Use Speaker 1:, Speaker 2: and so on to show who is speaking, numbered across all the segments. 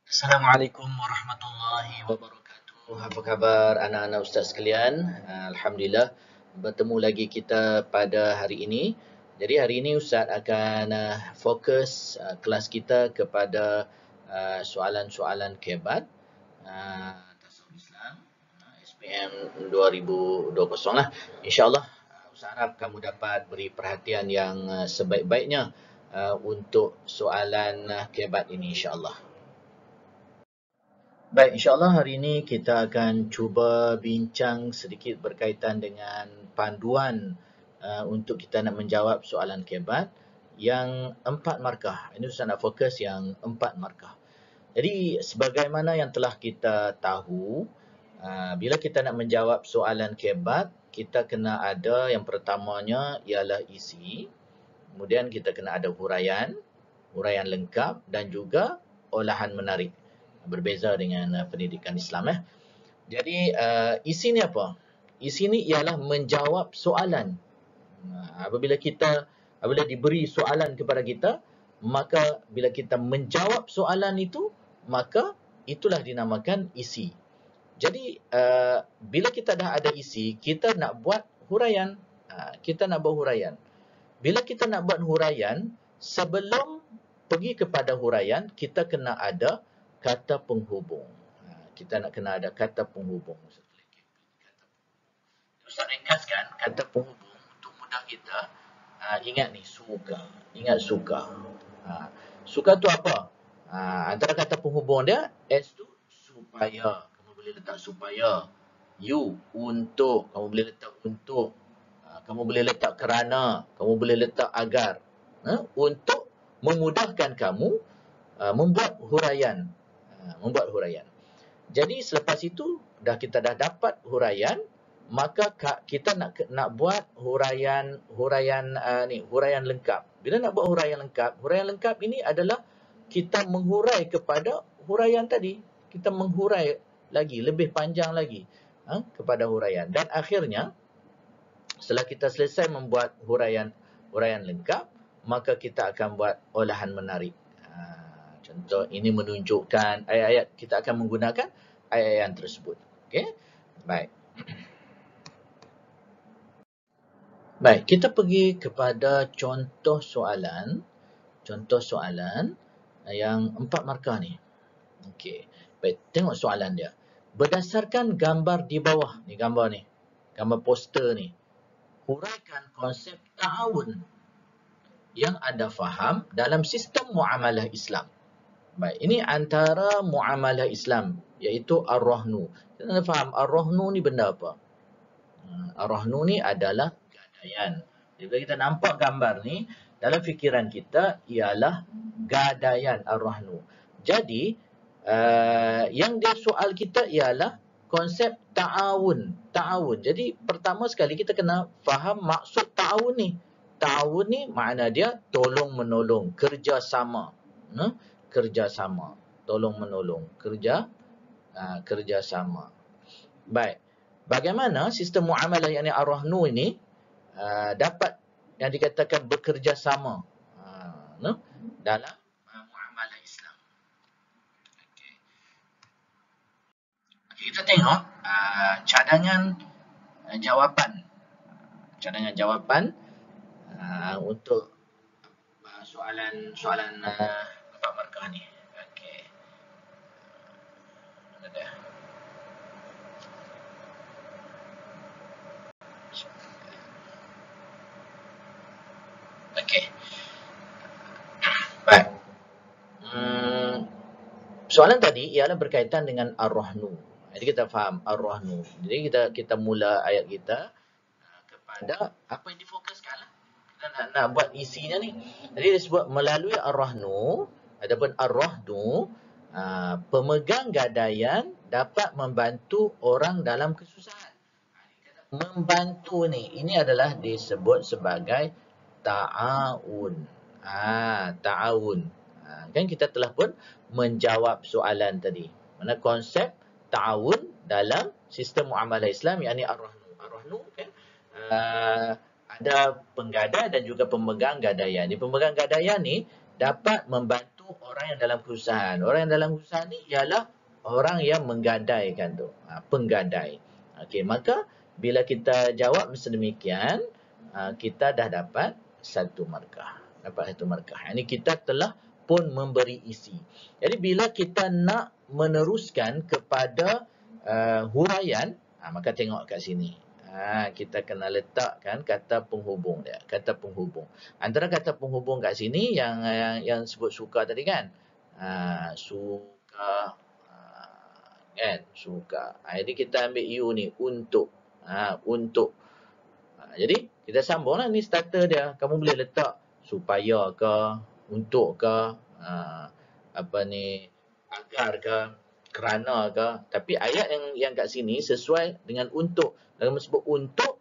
Speaker 1: Assalamualaikum warahmatullahi wabarakatuh. Apa khabar anak-anak ustaz sekalian? Alhamdulillah bertemu lagi kita pada hari ini. Jadi hari ini ustaz akan fokus kelas kita kepada soalan-soalan kebat tasawuf Islam SPM 2020 lah. InsyaAllah ustaz harap kamu dapat beri perhatian yang sebaik-baiknya untuk soalan kebat ini insyaAllah. Baik, insyaAllah hari ini kita akan cuba bincang sedikit berkaitan dengan panduan untuk kita nak menjawab soalan kebat yang 4 markah. Ini Ustaz nak fokus yang 4 markah. Jadi, sebagaimana yang telah kita tahu, bila kita nak menjawab soalan kebat, kita kena ada yang pertamanya ialah isi, kemudian kita kena ada huraian lengkap dan juga olahan menarik. Berbeza dengan pendidikan Islam. Jadi isi ni apa? Isi ni ialah menjawab soalan. Apabila diberi soalan kepada kita, maka bila kita menjawab soalan itu, maka itulah dinamakan isi. Jadi bila kita dah ada isi, kita nak buat huraian. Bila kita nak buat huraian, sebelum pergi kepada huraian, kita kena ada kata penghubung. Kita nak kena ada kata penghubung. Ustaz ringkaskan kata penghubung untuk mudah kita ingat ni, suka. Ingat suka. Suka tu apa? Antara kata penghubung dia, S tu supaya. Kamu boleh letak supaya. U untuk. Kamu boleh letak untuk. Kamu boleh letak kerana. Kamu boleh letak agar. Untuk memudahkan kamu membuat huraian. Jadi selepas itu kita dah dapat huraian, maka kita nak buat huraian lengkap. Bila nak buat huraian lengkap ini adalah kita menghurai kepada huraian tadi. Kita menghurai lagi, lebih panjang lagi kepada huraian. Dan akhirnya setelah kita selesai membuat huraian lengkap, maka kita akan buat olahan menarik. Contoh ini menunjukkan ayat-ayat, kita akan menggunakan ayat-ayat tersebut. Okey? Baik. Baik, kita pergi kepada contoh soalan yang 4 markah ni. Okey. Baik, tengok soalan dia. Berdasarkan gambar di bawah, ni gambar ni. Gambar poster ni. Huraikan konsep ta'awun yang anda faham dalam sistem muamalah Islam. Baik, ini antara muamalah Islam, iaitu ar-rahnu. Kita faham ar-rahnu ni benda apa? Ar-rahnu ni adalah gadaian. Jadi bila kita nampak gambar ni, dalam fikiran kita ialah gadaian ar-rahnu. Jadi, yang dia soal kita ialah konsep ta'awun. Jadi, pertama sekali kita kena faham maksud ta'awun ni. Ta'awun ni makna dia tolong-menolong, kerjasama. Kerjasama, tolong-menolong, kerjasama. Baik, bagaimana sistem muamalah yang ar-rahnu ini dapat yang dikatakan bekerjasama dalam muamalah Islam. Okey, kita tengok cadangan jawapan untuk soalan 4 markah ni. Okey. Mana dia? Okey. Baik. Soalan tadi ialah berkaitan dengan ar-rahnu. Jadi kita faham ar-rahnu. Jadi kita mula ayat kita kepada apa yang difokuskan lah. Kita nak buat isinya ni. Jadi disebut melalui ar-rahnu. Adapun ar-rahnu, pemegang gadaian dapat membantu orang dalam kesusahan. Membantu ni, ini adalah disebut sebagai ta'awun. Ta'awun. Kan kita telah pun menjawab soalan tadi. Mana konsep ta'awun dalam sistem muamalah Islam, yakni ar-rahnu. Ar-rahnu kan ada penggadai dan juga pemegang gadaian. Pemegang gadaian ni dapat membantu orang yang dalam kesusahan. Orang yang dalam kesusahan ni ialah orang yang menggadaikan tu, penggadai. Okey, maka bila kita jawab sedemikian, kita dah dapat satu markah. Dapat satu markah. Ini kita telah pun memberi isi. Jadi bila kita nak meneruskan kepada huraian, maka tengok kat sini. Kita kena letakkan kata penghubung dia. Kata penghubung. Antara kata penghubung kat sini yang sebut suka tadi kan. Suka. Kan? Suka. Jadi kita ambil you ni. Untuk. Untuk. Jadi kita sambunglah ni starter dia. Kamu boleh letak supaya ke, untuk ke, apa ni, agar ke, kerana ke. Tapi ayat yang kat sini sesuai dengan untuk. Dalam sebut untuk,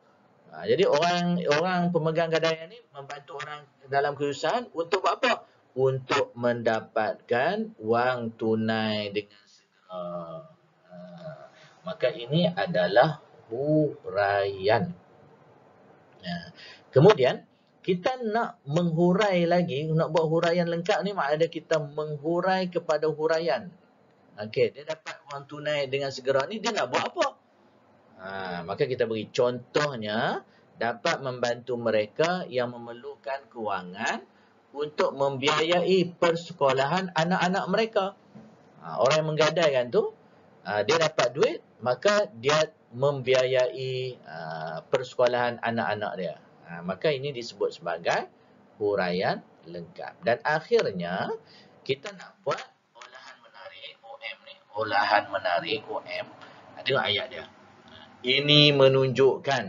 Speaker 1: jadi orang pemegang gadaian ni membantu orang dalam kesusahan untuk buat apa? Untuk mendapatkan wang tunai dengan segera. Maka ini adalah huraian. Kemudian kita nak menghurai lagi, nak buat huraian lengkap ni maknanya kita menghurai kepada huraian. Okey, dia dapat wang tunai dengan segera ni, dia nak buat apa? Maka kita beri contohnya, dapat membantu mereka yang memerlukan kewangan untuk membiayai persekolahan anak-anak mereka. Orang yang menggadaikan tu, dia dapat duit, maka dia membiayai persekolahan anak-anak dia. Maka ini disebut sebagai huraian lengkap. Dan akhirnya, kita nak buat olahan menarik OM ni. Olahan menarik OM. Tengok ayat dia. Ini menunjukkan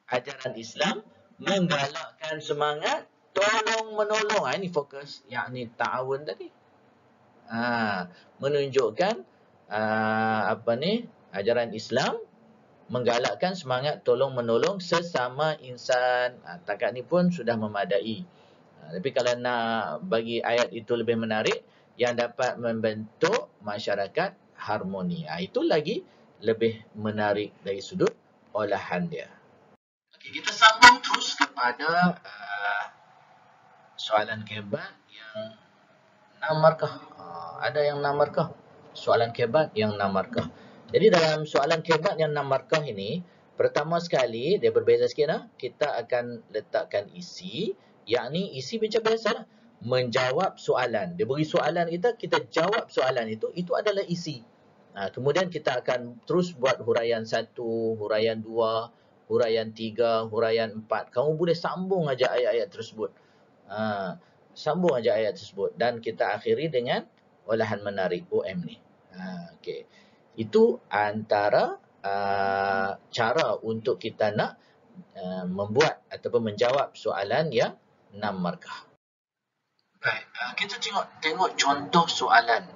Speaker 1: ajaran Islam menggalakkan semangat tolong-menolong. Ini fokus, yakni ta'awun tadi. Menunjukkan ajaran Islam menggalakkan semangat tolong-menolong sesama insan. Takat ni pun sudah memadai. Tapi kalau nak bagi ayat itu lebih menarik, yang dapat membentuk masyarakat harmoni. Itu lagi lebih menarik dari sudut olahan dia. Okey, kita sambung terus kepada soalan kebat yang 6 markah. Ada yang 6 markah. Soalan kebat yang 6 markah. Jadi dalam soalan kebat yang 6 markah ini, pertama sekali, dia berbeza sikit lah. Kita akan letakkan isi, yakni isi macam biasa lah. Menjawab soalan. Dia beri soalan kita jawab soalan itu adalah isi. Kemudian kita akan terus buat huraian 1, huraian 2, huraian 3, huraian 4. Kamu boleh sambung aja ayat-ayat tersebut. Sambung aja ayat tersebut. Dan kita akhiri dengan olahan menarik OM ni. Okay. Itu antara cara untuk kita nak membuat ataupun menjawab soalan yang 6 markah. Baik, kita tengok contoh soalan.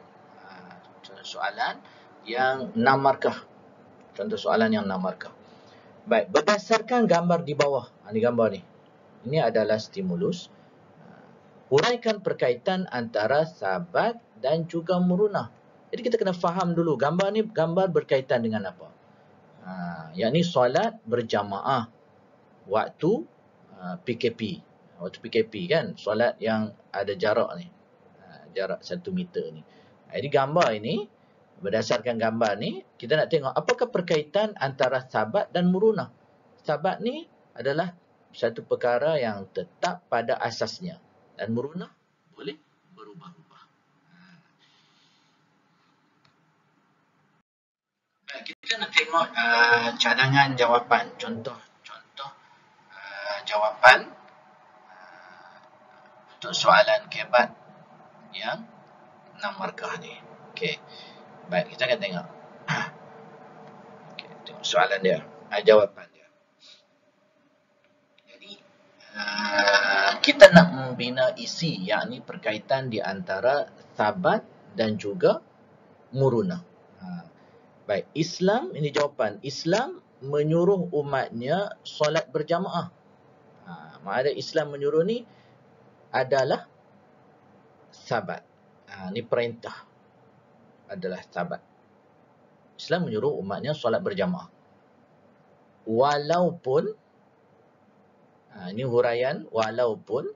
Speaker 1: Contoh soalan yang 6 markah. Contoh soalan yang 6 markah. Baik, berdasarkan gambar di bawah. Ini gambar ni. Ini adalah stimulus. Huraikan perkaitan antara sabat dan juga murunah. Jadi kita kena faham dulu. Gambar ni gambar berkaitan dengan apa? Yakni solat berjamaah. Waktu PKP. Waktu PKP kan. Solat yang ada jarak ni. Jarak 1 meter ni. Jadi gambar ini, berdasarkan gambar ni, kita nak tengok apakah perkaitan antara sabat dan murunah. Sabat ni adalah satu perkara yang tetap pada asasnya. Dan murunah boleh berubah-ubah. Kita nak tengok cadangan jawapan. Contoh jawapan untuk soalan kebat yang 6 markah ni. Okey. Baik, kita akan tengok. Okay, tengok soalan dia. Jawapan dia. Jadi, kita nak membina isi, yakni perkaitan di antara sabat dan juga murunah. Baik, Islam, ini jawapan. Islam menyuruh umatnya solat berjamaah. Maksudnya Islam menyuruh ni adalah sabat. Ini perintah. Adalah sabat. Islam menyuruh umatnya solat berjamaah. Walaupun, ini huraian, walaupun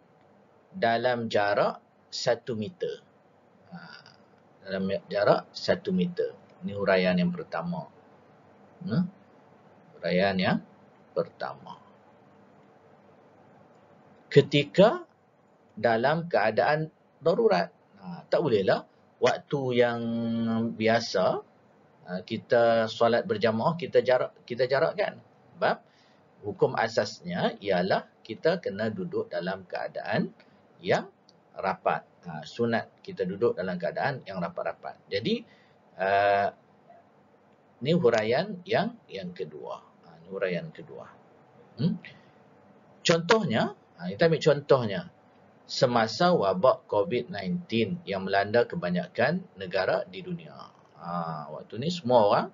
Speaker 1: dalam jarak 1 meter. Dalam jarak 1 meter. Ini huraian yang pertama. Huraian yang pertama. Ketika dalam keadaan darurat. Tak bolehlah waktu yang biasa kita solat berjamaah kita jarakkan. Sebab hukum asasnya ialah kita kena duduk dalam keadaan yang rapat. Sunat kita duduk dalam keadaan yang rapat-rapat. Jadi ni huraian yang kedua. Ni huraian kedua. Contohnya, kita ambil contohnya semasa wabak COVID-19 yang melanda kebanyakan negara di dunia. Waktu ni semua orang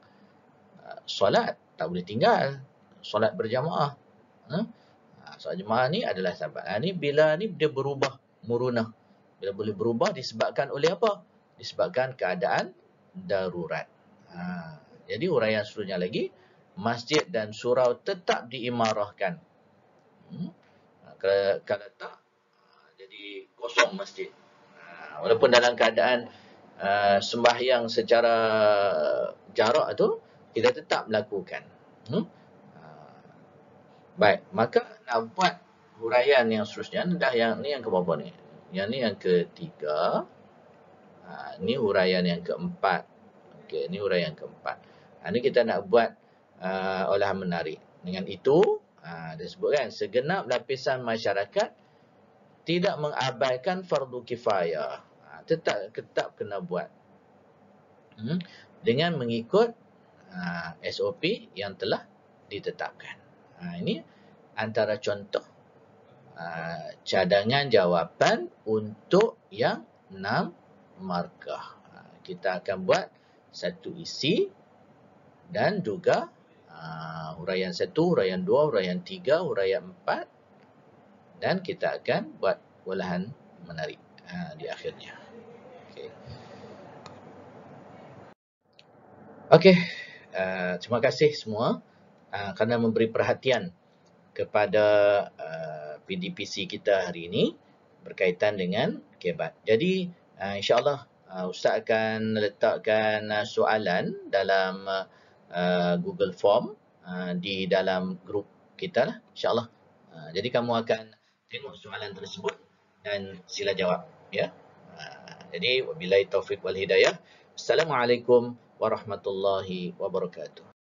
Speaker 1: solat tak boleh tinggal, solat berjamaah. Solat jemaah ni adalah sebab. Bila dia berubah murunah. Bila boleh berubah disebabkan oleh apa? Disebabkan keadaan darurat. Jadi huraian seterusnya lagi, masjid dan surau tetap diimarahkan. Kalau tak, jadi kosong masjid. Walaupun dalam keadaan sembahyang secara jarak tu, kita tetap melakukan. Baik, maka nak buat huraian yang seterusnya, ni yang keberapa ni? Yang ni yang ketiga. Ni huraian yang keempat. Okey, ni huraian yang keempat. Ni kita nak buat olahan menarik. Dengan itu, dia sebutkan segenap lapisan masyarakat tidak mengabaikan fardu kifayah. Tetap kena buat. Dengan mengikut SOP yang telah ditetapkan. Ini antara contoh cadangan jawapan untuk yang 6 markah. Kita akan buat satu isi dan juga huraian 1, huraian 2, huraian 3, huraian 4 dan kita akan buat olahan menarik di akhirnya. Okey. Terima kasih semua kerana memberi perhatian kepada PDPC kita hari ini berkaitan dengan kebat. Jadi insya-Allah Ustaz akan letakkan soalan dalam Google Form di dalam grup kita lah, insya-Allah. Jadi kamu akan tengok soalan tersebut dan sila jawab, ya. Jadi wabillahi taufik wal hidayah. Assalamualaikum warahmatullahi wabarakatuh.